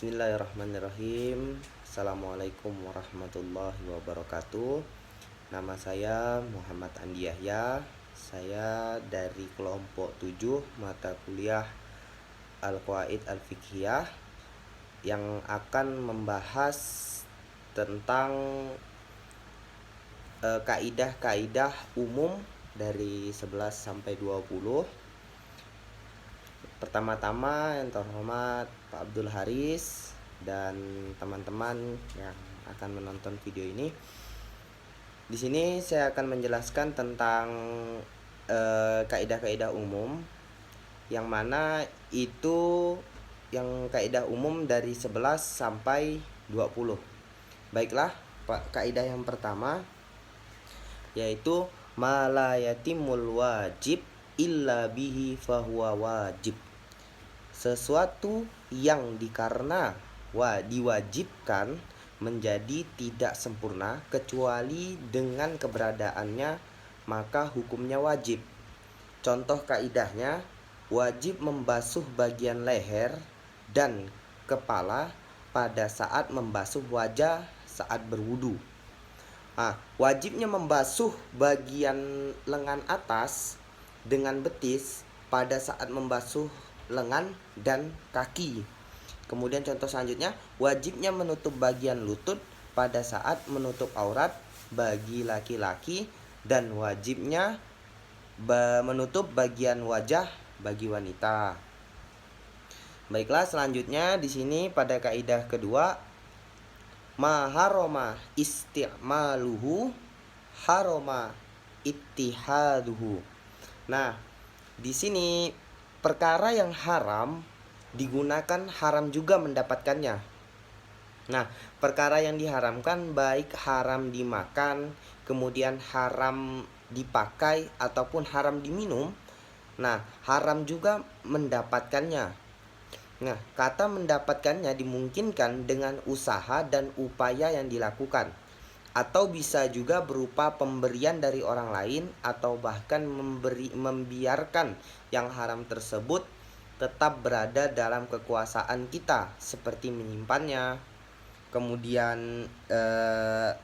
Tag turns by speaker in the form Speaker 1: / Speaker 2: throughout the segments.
Speaker 1: Bismillahirrahmanirrahim. Assalamualaikum warahmatullahi wabarakatuh. Nama saya Muhammad Andi Yahya. Saya dari kelompok 7 mata kuliah Al-Qawaid Al-Fiqhiyah yang akan membahas tentang kaidah-kaidah umum dari 11 sampai 20. Pertama-tama yang terhormat Pak Abdul Haris dan teman-teman yang akan menonton video ini. Di sini saya akan menjelaskan tentang kaidah-kaidah umum yang mana itu yang kaidah umum dari 11 sampai 20. Baiklah, Pak, kaidah yang pertama yaitu ma la yatimul wajib illa bihi fahuwa wajib. Sesuatu yang diwajibkan menjadi tidak sempurna kecuali dengan keberadaannya, maka hukumnya wajib. Contoh kaidahnya, wajib membasuh bagian leher dan kepala pada saat membasuh wajah saat berwudu. Wajibnya membasuh bagian lengan atas dengan betis pada saat membasuh lengan dan kaki. Kemudian contoh selanjutnya, wajibnya menutup bagian lutut pada saat menutup aurat bagi laki-laki dan wajibnya menutup bagian wajah bagi wanita. Baiklah, selanjutnya di sini pada kaidah kedua, ma haroma isti'maluhu haroma ittihaduhu. Nah, di sini perkara yang haram digunakan, haram juga mendapatkannya. Nah, perkara yang diharamkan baik haram dimakan, kemudian haram dipakai ataupun haram diminum. Nah, haram juga mendapatkannya. Nah, kata mendapatkannya dimungkinkan dengan usaha dan upaya yang dilakukan, atau bisa juga berupa pemberian dari orang lain, atau bahkan membiarkan yang haram tersebut tetap berada dalam kekuasaan kita, seperti menyimpannya, kemudian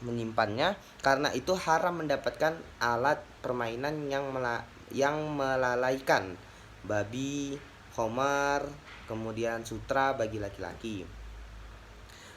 Speaker 1: menyimpannya. Karena itu haram mendapatkan alat permainan yang melalaikan, babi, khamar, kemudian sutra bagi laki-laki.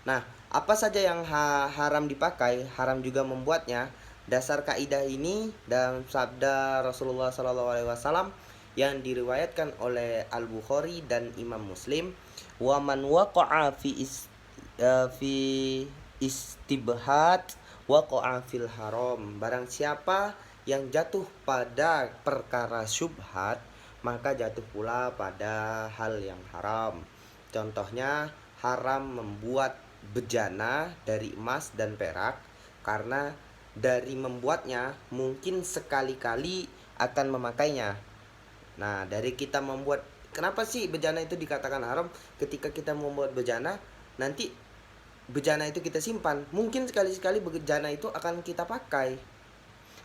Speaker 1: Nah, apa saja yang haram dipakai, haram juga membuatnya. Dasar kaidah ini dalam sabda Rasulullah SAW yang diriwayatkan oleh Al-Bukhari dan Imam Muslim, wa man waqa'a fi istibhat waqa'a fil haram. Barang siapa yang jatuh pada perkara syubhat, maka jatuh pula pada hal yang haram. Contohnya, haram membuat bejana dari emas dan perak, karena dari membuatnya mungkin sekali-kali akan memakainya. Nah, dari kita membuat, kenapa sih bejana itu dikatakan haram? Ketika kita membuat bejana, nanti bejana itu kita simpan, mungkin sekali-sekali bejana itu akan kita pakai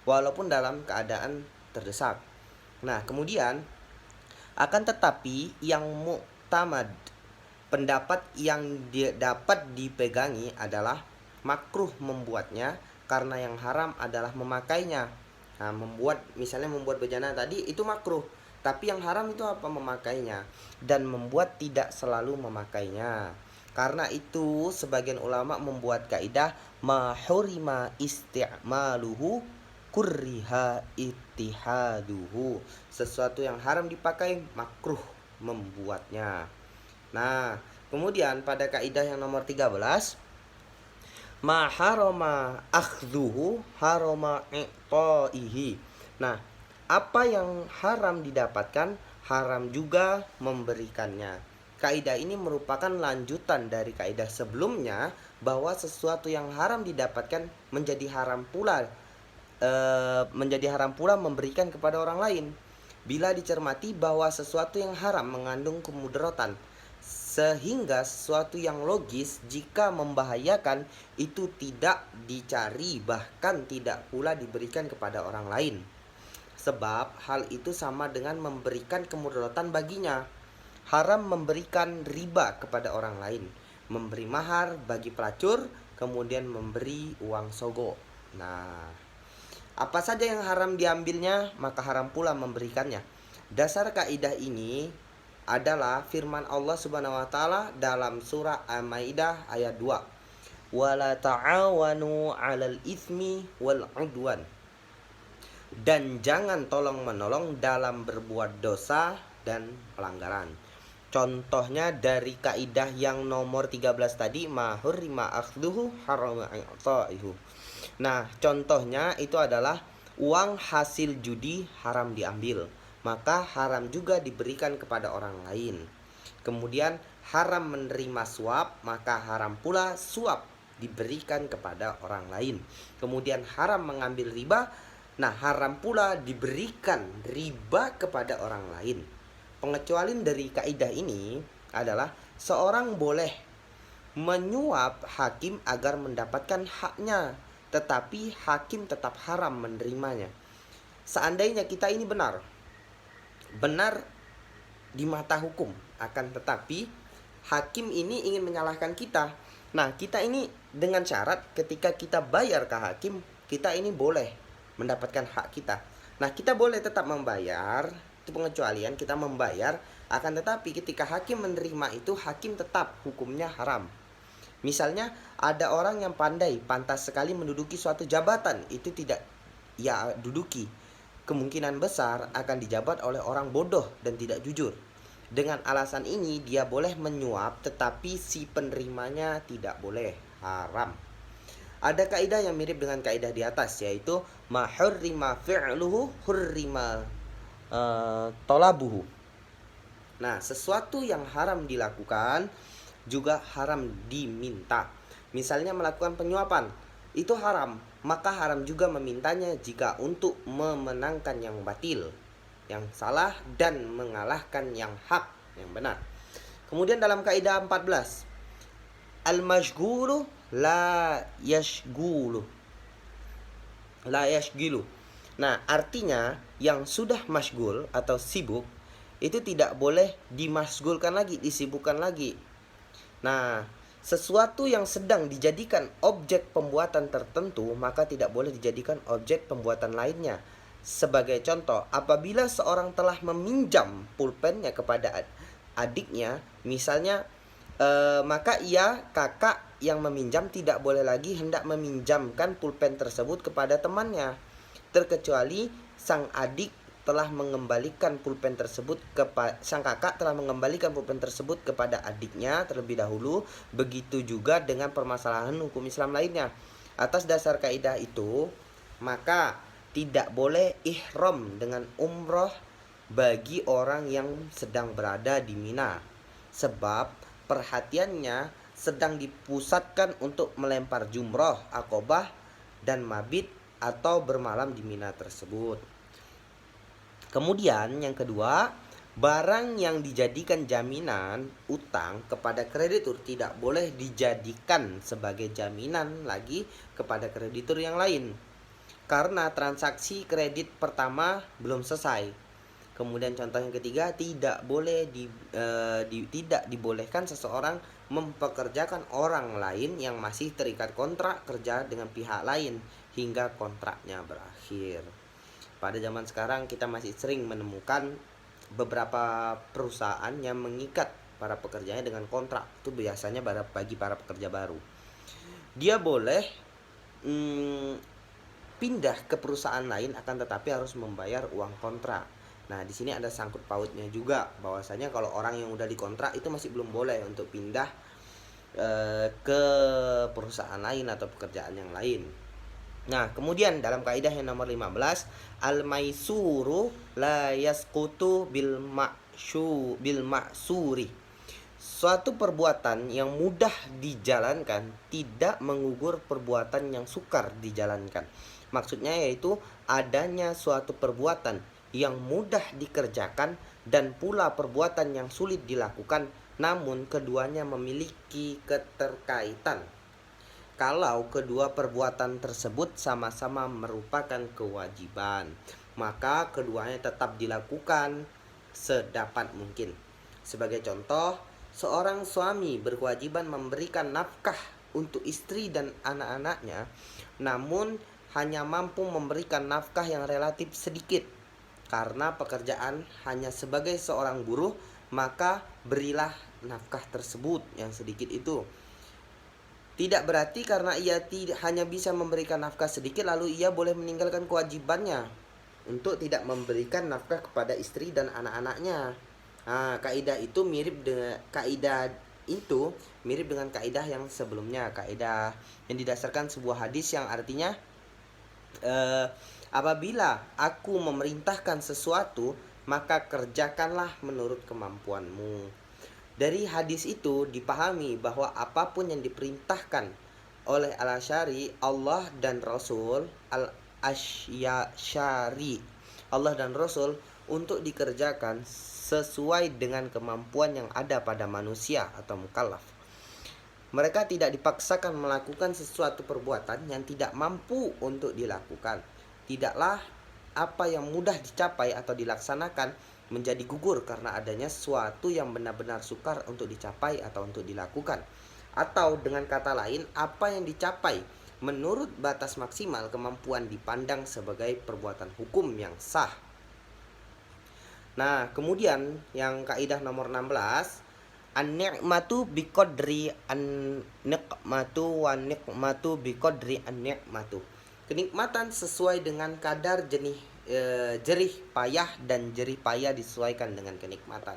Speaker 1: walaupun dalam keadaan terdesak. Nah, kemudian akan tetapi yang mu'tamad, pendapat yang dapat dipegangi adalah makruh membuatnya, karena yang haram adalah memakainya. Nah, misalnya membuat bejana tadi itu makruh, tapi yang haram itu apa? Memakainya. Dan membuat tidak selalu memakainya. Karena itu sebagian ulama membuat kaidah ma hurima isti'maluhu kurriha ittihaduhu. Sesuatu yang haram dipakai, makruh membuatnya. Nah, kemudian pada kaidah yang nomor 13, ma harama akhdhuhu harama iqaihi. Nah, apa yang haram didapatkan, haram juga memberikannya. Kaidah ini merupakan lanjutan dari kaidah sebelumnya, bahwa sesuatu yang haram didapatkan menjadi haram pula memberikan kepada orang lain. Bila dicermati bahwa sesuatu yang haram mengandung kemudaratan, sehingga sesuatu yang logis jika membahayakan itu tidak dicari, bahkan tidak pula diberikan kepada orang lain. Sebab hal itu sama dengan memberikan kemudaratan baginya. Haram memberikan riba kepada orang lain, memberi mahar bagi pelacur, kemudian memberi uang sogo. Nah, apa saja yang haram diambilnya, maka haram pula memberikannya. Dasar kaidah ini adalah firman Allah Subhanahu wa taala dalam surah Al-Maidah ayat 2. Wala ta'awanu 'alal itsmi wal 'udwan. Dan jangan tolong-menolong dalam berbuat dosa dan pelanggaran. Contohnya dari kaidah yang nomor 13 tadi, ma hurrima akhduhu harama i'ta'ihu. Nah, contohnya itu adalah uang hasil judi haram diambil, maka haram juga diberikan kepada orang lain. Kemudian haram menerima suap, maka haram pula suap diberikan kepada orang lain. Kemudian haram mengambil riba, nah haram pula diberikan riba kepada orang lain. Pengecualian dari kaidah ini adalah seorang boleh menyuap hakim agar mendapatkan haknya, tetapi hakim tetap haram menerimanya. Seandainya kita ini benar di mata hukum, akan tetapi hakim ini ingin menyalahkan kita. Nah, kita ini dengan syarat ketika kita bayar ke hakim, kita ini boleh mendapatkan hak kita. Nah, kita boleh tetap membayar, itu pengecualian, kita membayar, akan tetapi ketika hakim menerima itu, hakim tetap hukumnya haram. Misalnya ada orang yang pandai, pantas sekali menduduki suatu jabatan, itu tidak ia duduki. Kemungkinan besar akan dijabat oleh orang bodoh dan tidak jujur. Dengan alasan ini dia boleh menyuap, tetapi si penerimanya tidak boleh, haram. Ada kaidah yang mirip dengan kaidah di atas, yaitu ma hurrima fi'luhu hurrima tolabuhu. Nah, sesuatu yang haram dilakukan juga haram diminta. Misalnya melakukan penyuapan, itu haram, maka haram juga memintanya jika untuk memenangkan yang batil, yang salah, dan mengalahkan yang hak, yang benar. Kemudian dalam kaidah 14, al-mashghulu la yashghulu. Nah, artinya yang sudah mashghul atau sibuk itu tidak boleh dimasghulkan lagi, disibukkan lagi. Nah, sesuatu yang sedang dijadikan objek pembuatan tertentu maka tidak boleh dijadikan objek pembuatan lainnya. Sebagai contoh, apabila seorang telah meminjam pulpennya kepada adiknya, misalnya, maka ia, kakak yang meminjam, tidak boleh lagi hendak meminjamkan pulpen tersebut kepada temannya, terkecuali sang adik telah mengembalikan pulpen tersebut sang kakak telah mengembalikan pulpen tersebut kepada adiknya terlebih dahulu. Begitu juga dengan permasalahan hukum Islam lainnya. Atas dasar kaidah itu, maka tidak boleh ihram dengan umroh bagi orang yang sedang berada di Mina, sebab perhatiannya sedang dipusatkan untuk melempar jumroh, akobah, dan mabit atau bermalam di Mina tersebut. Kemudian yang kedua, barang yang dijadikan jaminan utang kepada kreditur tidak boleh dijadikan sebagai jaminan lagi kepada kreditur yang lain, karena transaksi kredit pertama belum selesai. Kemudian contoh yang ketiga, tidak dibolehkan seseorang mempekerjakan orang lain yang masih terikat kontrak kerja dengan pihak lain hingga kontraknya berakhir. Pada zaman sekarang kita masih sering menemukan beberapa perusahaan yang mengikat para pekerjanya dengan kontrak. Itu biasanya bagi para pekerja baru. Dia boleh pindah ke perusahaan lain, akan tetapi harus membayar uang kontrak. Nah, di sini ada sangkut pautnya juga, bahwasanya kalau orang yang udah dikontrak itu masih belum boleh untuk pindah ke perusahaan lain atau pekerjaan yang lain. Nah, kemudian dalam kaidah yang nomor 15, al-maisuru la yasqutu bil ma'suri. Suatu perbuatan yang mudah dijalankan tidak mengugur perbuatan yang sukar dijalankan. Maksudnya yaitu adanya suatu perbuatan yang mudah dikerjakan dan pula perbuatan yang sulit dilakukan, namun keduanya memiliki keterkaitan. Kalau kedua perbuatan tersebut sama-sama merupakan kewajiban, maka keduanya tetap dilakukan sedapat mungkin. Sebagai contoh, seorang suami berkewajiban memberikan nafkah untuk istri dan anak-anaknya, namun hanya mampu memberikan nafkah yang relatif sedikit karena pekerjaan hanya sebagai seorang buruh, maka berilah nafkah tersebut yang sedikit itu. Tidak berarti karena ia hanya bisa memberikan nafkah sedikit lalu ia boleh meninggalkan kewajibannya untuk tidak memberikan nafkah kepada istri dan anak-anaknya. Nah, kaidah itu mirip dengan kaidah yang sebelumnya, kaidah yang didasarkan sebuah hadis yang artinya apabila aku memerintahkan sesuatu, maka kerjakanlah menurut kemampuanmu. Dari hadis itu dipahami bahwa apapun yang diperintahkan oleh Al-Asy'ari, Allah dan Rasul Allah dan Rasul untuk dikerjakan sesuai dengan kemampuan yang ada pada manusia atau mukallaf. Mereka tidak dipaksakan melakukan sesuatu perbuatan yang tidak mampu untuk dilakukan. Tidaklah apa yang mudah dicapai atau dilaksanakan menjadi gugur karena adanya sesuatu yang benar-benar sukar untuk dicapai atau untuk dilakukan. Atau dengan kata lain, apa yang dicapai menurut batas maksimal kemampuan dipandang sebagai perbuatan hukum yang sah. Nah, kemudian yang kaidah nomor 16, an-ni'matu biqadri an-niqmatu wa niqmatu biqadri an-ni'matu. Kenikmatan sesuai dengan kadar jerih payah dan jerih payah disesuaikan dengan kenikmatan.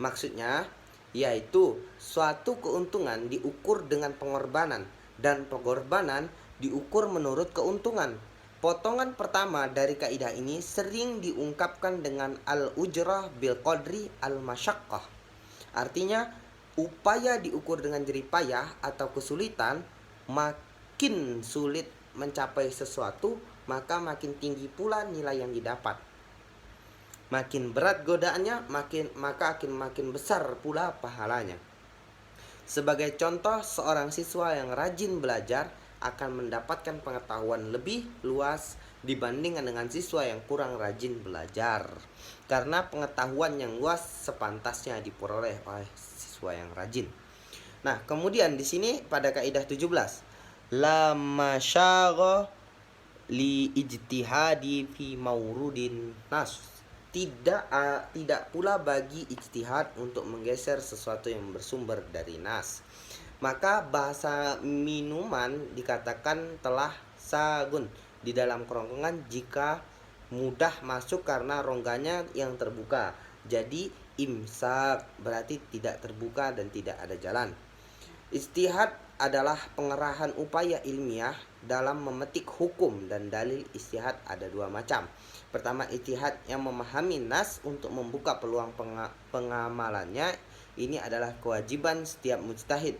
Speaker 1: Maksudnya yaitu suatu keuntungan diukur dengan pengorbanan dan pengorbanan diukur menurut keuntungan. Potongan pertama dari kaidah ini sering diungkapkan dengan al-ujrah bil qadri al-masyaqqah. Artinya upaya diukur dengan jerih payah atau kesulitan. Makin sulit mencapai sesuatu, maka makin tinggi pula nilai yang didapat. Makin berat godaannya, maka akan makin besar pula pahalanya. Sebagai contoh, seorang siswa yang rajin belajar akan mendapatkan pengetahuan lebih luas dibandingkan dengan siswa yang kurang rajin belajar. Karena pengetahuan yang luas sepantasnya diperoleh oleh siswa yang rajin. Nah, kemudian di sini pada kaidah 17, la masyagha li ijtihadi fi maurudin nas. Tidak pula bagi ijtihad untuk menggeser sesuatu yang bersumber dari nas. Maka bahasa minuman dikatakan telah sagun di dalam kerongkongan jika mudah masuk karena rongganya yang terbuka. Jadi imsak berarti tidak terbuka dan tidak ada jalan. Ijtihad adalah pengerahan upaya ilmiah dalam memetik hukum, dan dalil ijtihad ada dua macam. Pertama, ijtihad yang memahami nas untuk membuka peluang pengamalannya. Ini adalah kewajiban setiap mujtahid.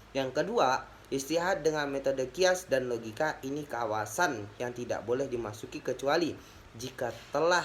Speaker 1: Yang kedua, ijtihad dengan metode kias dan logika. Ini kawasan yang tidak boleh dimasuki kecuali jika telah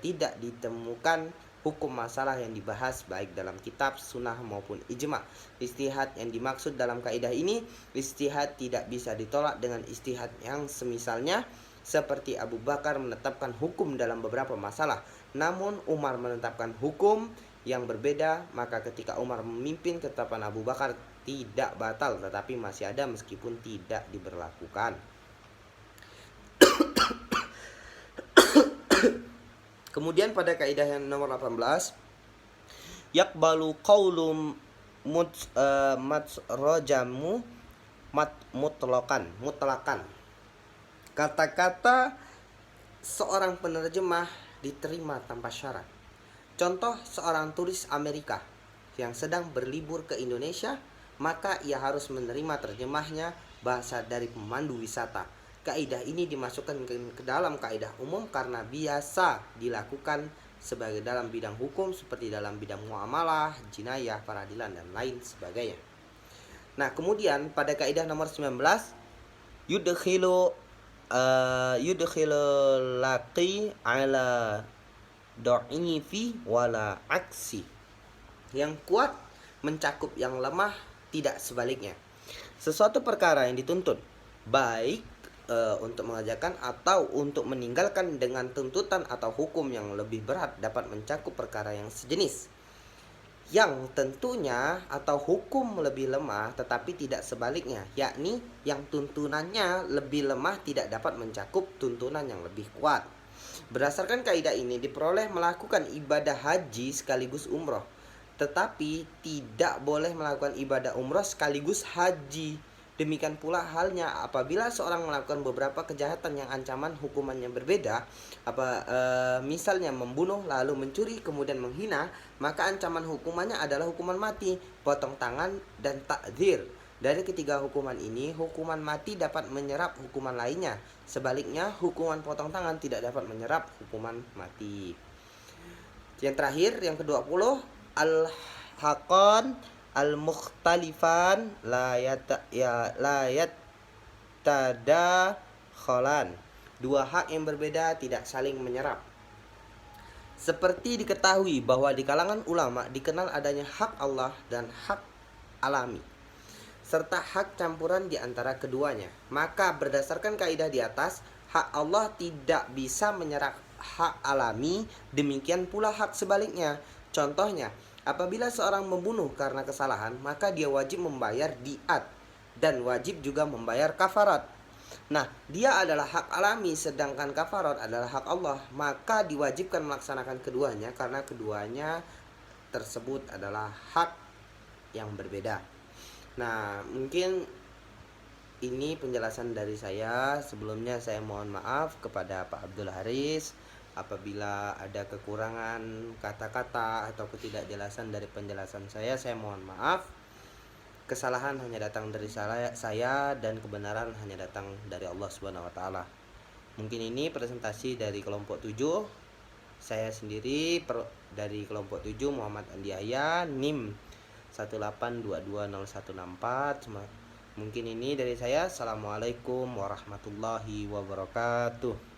Speaker 1: tidak ditemukan hukum masalah yang dibahas baik dalam kitab, sunnah maupun ijma'. Ijtihad yang dimaksud dalam kaidah ini, ijtihad tidak bisa ditolak dengan ijtihad yang semisalnya, seperti Abu Bakar menetapkan hukum dalam beberapa masalah, namun Umar menetapkan hukum yang berbeda, maka ketika Umar memimpin ketetapan Abu Bakar tidak batal tetapi masih ada meskipun tidak diberlakukan. Kemudian pada kaidah yang nomor 18, yakbalu qaulum matsrojamu mutlakan. Kata-kata seorang penerjemah diterima tanpa syarat. Contoh, seorang turis Amerika yang sedang berlibur ke Indonesia, maka ia harus menerima terjemahnya bahasa dari pemandu wisata. Kaidah ini dimasukkan ke dalam kaidah umum karena biasa dilakukan sebagai dalam bidang hukum seperti dalam bidang muamalah, jinayah, peradilan dan lain sebagainya. Nah, kemudian pada kaidah nomor 19, yudkhilu laqi ala dha'ifi wala aksi. Yang kuat mencakup yang lemah, tidak sebaliknya. Sesuatu perkara yang dituntut baik untuk mengerjakan atau untuk meninggalkan dengan tuntutan atau hukum yang lebih berat dapat mencakup perkara yang sejenis. yang tentunya atau hukum lebih lemah tetapi tidak sebaliknya, yakni yang tuntunannya lebih lemah tidak dapat mencakup tuntunan yang lebih kuat. Berdasarkan kaidah ini diperoleh melakukan ibadah haji sekaligus umroh, tetapi tidak boleh melakukan ibadah umroh sekaligus haji. Demikian pula halnya apabila seorang melakukan beberapa kejahatan yang ancaman hukumannya berbeda, misalnya membunuh lalu mencuri kemudian menghina, maka ancaman hukumannya adalah hukuman mati, potong tangan dan takzir. Dari ketiga hukuman ini, hukuman mati dapat menyerap hukuman lainnya. Sebaliknya, hukuman potong tangan tidak dapat menyerap hukuman mati. Yang terakhir, yang ke-20, al-haqqan al-mukhtalifan la yatadakhalan. Dua hak yang berbeda tidak saling menyerap. Seperti diketahui bahwa di kalangan ulama dikenal adanya hak Allah dan hak alami, serta hak campuran di antara keduanya. Maka berdasarkan kaidah di atas, hak Allah tidak bisa menyerap hak alami, demikian pula hak sebaliknya. Contohnya, apabila seorang membunuh karena kesalahan, maka dia wajib membayar diat dan wajib juga membayar kafarat. Nah, dia adalah hak alami sedangkan kafarat adalah hak Allah, maka diwajibkan melaksanakan keduanya karena keduanya tersebut adalah hak yang berbeda. Nah, mungkin ini penjelasan dari saya. Sebelumnya saya mohon maaf kepada Pak Abdul Haris apabila ada kekurangan kata-kata atau ketidakjelasan dari penjelasan saya mohon maaf. Kesalahan hanya datang dari saya dan kebenaran hanya datang dari Allah Subhanahu wa taala. Mungkin ini presentasi dari kelompok 7. Saya sendiri dari kelompok 7 Muhammad Andi Aya, NIM 1822014. Mungkin ini dari saya. Assalamualaikum warahmatullahi wabarakatuh.